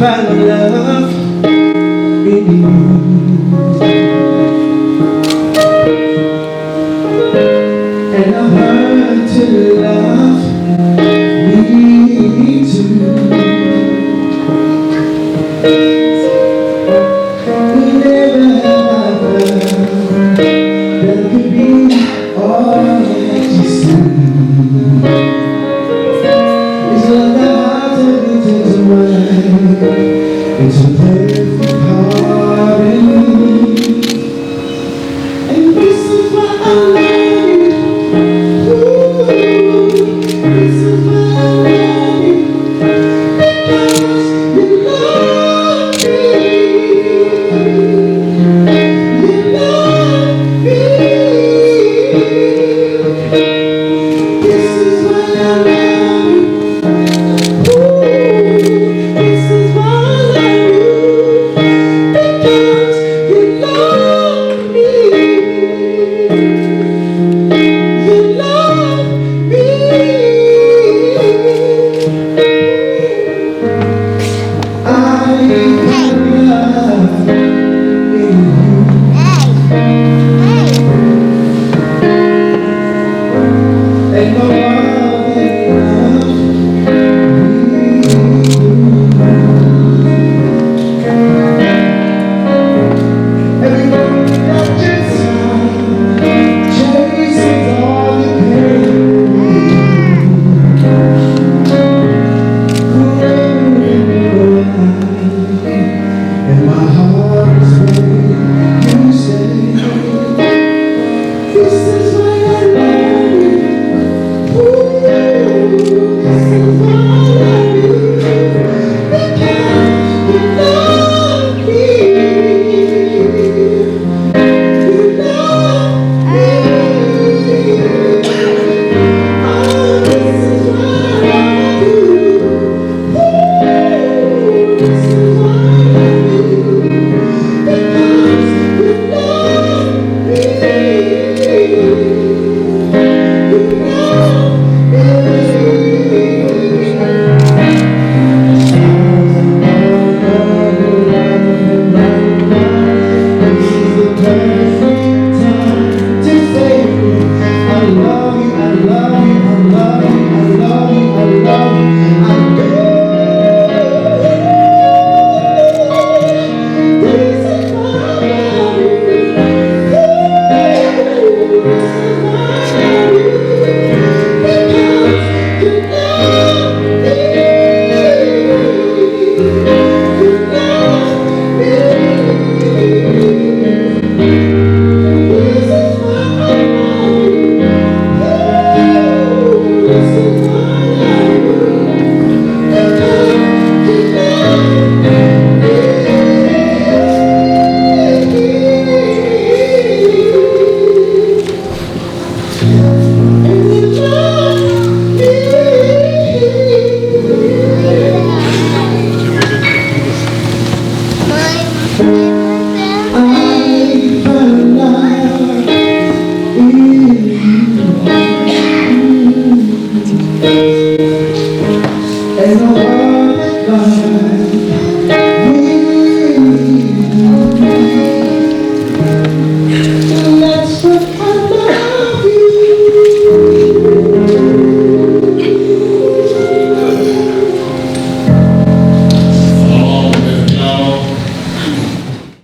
Found love in you, and I learned to love me too. Never have I felt that could be all that you see. It's like the heart of the tender mind. It's a perfect harmony, and this is why I love you. Ooh, this is why I love you, because you love me. You love me. This is why I love you. Ooh, this is why.